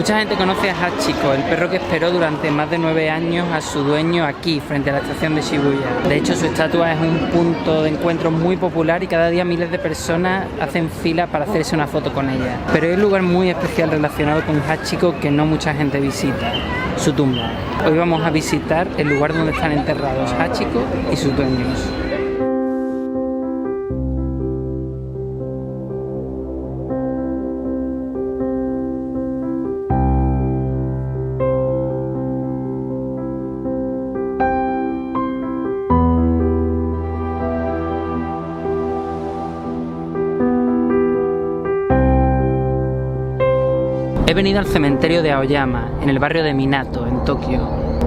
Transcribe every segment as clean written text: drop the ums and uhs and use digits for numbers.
Mucha gente conoce a Hachiko, el perro que esperó durante más de 9 años a su dueño aquí, frente a la estación de Shibuya. De hecho, su estatua es un punto de encuentro muy popular y cada día miles de personas hacen fila para hacerse una foto con ella. Pero hay un lugar muy especial relacionado con Hachiko que no mucha gente visita, su tumba. Hoy vamos a visitar el lugar donde están enterrados Hachiko y sus dueños. He venido al cementerio de Aoyama, en el barrio de Minato, en Tokio.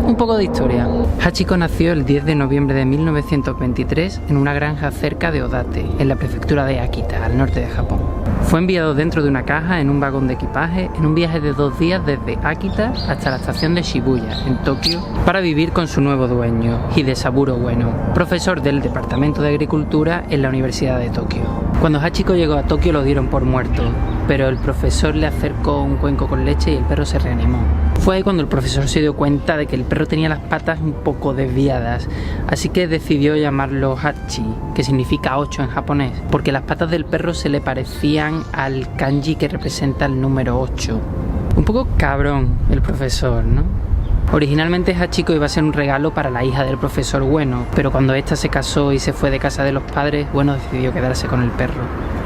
Un poco de historia. Hachiko nació el 10 de noviembre de 1923 en una granja cerca de Odate, en la prefectura de Akita, al norte de Japón. Fue enviado dentro de una caja en un vagón de equipaje en un viaje de 2 días desde Akita hasta la estación de Shibuya, en Tokio, para vivir con su nuevo dueño, Hidesaburo Ueno, profesor del Departamento de Agricultura en la Universidad de Tokio. Cuando Hachiko llegó a Tokio lo dieron por muerto, pero el profesor le acercó un cuenco con leche y el perro se reanimó. Fue ahí cuando el profesor se dio cuenta de que el perro tenía las patas un poco desviadas, así que decidió llamarlo Hachi, que significa 8 en japonés, porque las patas del perro se le parecían al kanji que representa el número 8. Un poco cabrón el profesor, ¿no? Originalmente Hachiko iba a ser un regalo para la hija del profesor Ueno, pero cuando ésta se casó y se fue de casa de los padres, Ueno decidió quedarse con el perro.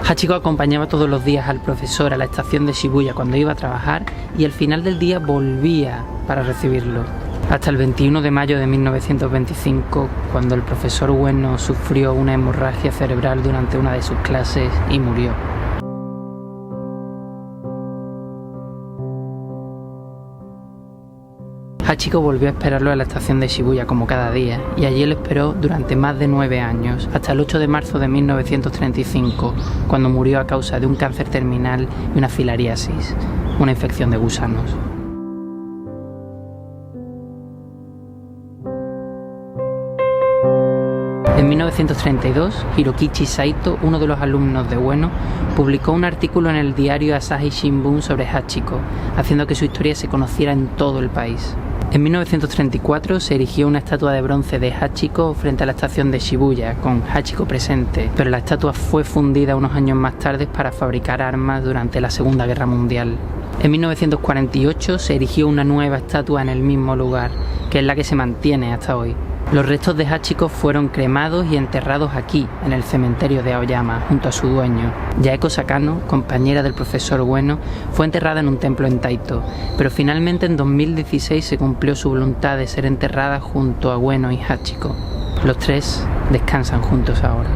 Hachiko acompañaba todos los días al profesor a la estación de Shibuya cuando iba a trabajar y al final del día volvía para recibirlo. Hasta el 21 de mayo de 1925, cuando el profesor Ueno sufrió una hemorragia cerebral durante una de sus clases y murió. Hachiko volvió a esperarlo en la estación de Shibuya como cada día, y allí lo esperó durante más de 9 años, hasta el 8 de marzo de 1935, cuando murió a causa de un cáncer terminal y una filariasis, una infección de gusanos. En 1932, Hirokichi Saito, uno de los alumnos de Ueno, publicó un artículo en el diario Asahi Shimbun sobre Hachiko, haciendo que su historia se conociera en todo el país. En 1934 se erigió una estatua de bronce de Hachiko frente a la estación de Shibuya, con Hachiko presente, pero la estatua fue fundida unos años más tarde para fabricar armas durante la Segunda Guerra Mundial. En 1948 se erigió una nueva estatua en el mismo lugar, que es la que se mantiene hasta hoy. Los restos de Hachiko fueron cremados y enterrados aquí, en el cementerio de Aoyama, junto a su dueño. Yaeko Sakano, compañera del profesor Ueno, fue enterrada en un templo en Taito, pero finalmente en 2016 se cumplió su voluntad de ser enterrada junto a Ueno y Hachiko. Los tres descansan juntos ahora.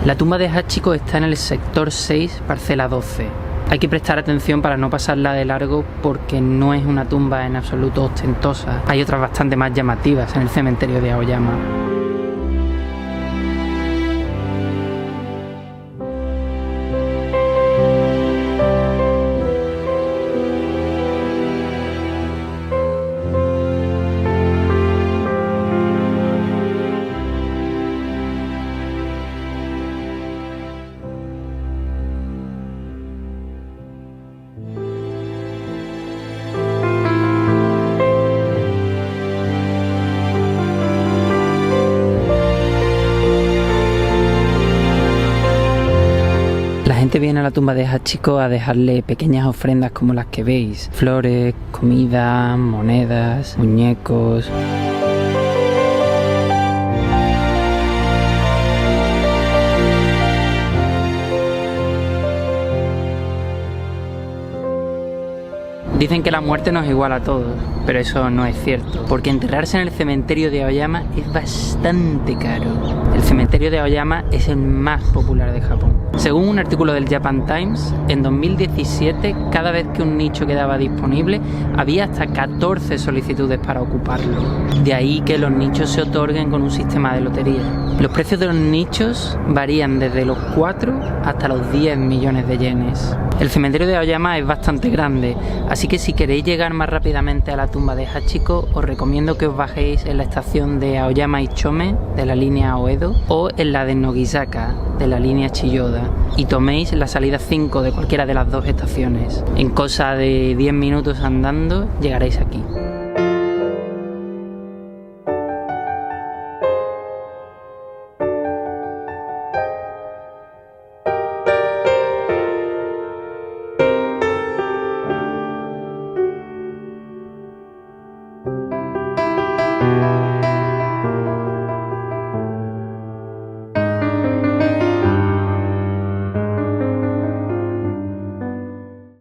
La tumba de Hachiko está en el sector 6, parcela 12. Hay que prestar atención para no pasarla de largo porque no es una tumba en absoluto ostentosa. Hay otras bastante más llamativas en el cementerio de Aoyama. La gente viene a la tumba de Hachiko a dejarle pequeñas ofrendas como las que veis: flores, comida, monedas, muñecos. Dicen que la muerte nos iguala a todos, pero eso no es cierto, porque enterrarse en el cementerio de Aoyama es bastante caro. El cementerio de Aoyama es el más popular de Japón. Según un artículo del Japan Times, en 2017, cada vez que un nicho quedaba disponible, había hasta 14 solicitudes para ocuparlo. De ahí que los nichos se otorguen con un sistema de lotería. Los precios de los nichos varían desde los 4 hasta los 10 millones de yenes. El cementerio de Aoyama es bastante grande, así que si queréis llegar más rápidamente a la tumba de Hachiko, os recomiendo que os bajéis en la estación de Aoyama Ichome de la línea Oedo o en la de Nogisaka de la línea Chiyoda y toméis la salida 5 de cualquiera de las dos estaciones. En cosa de 10 minutos andando llegaréis aquí.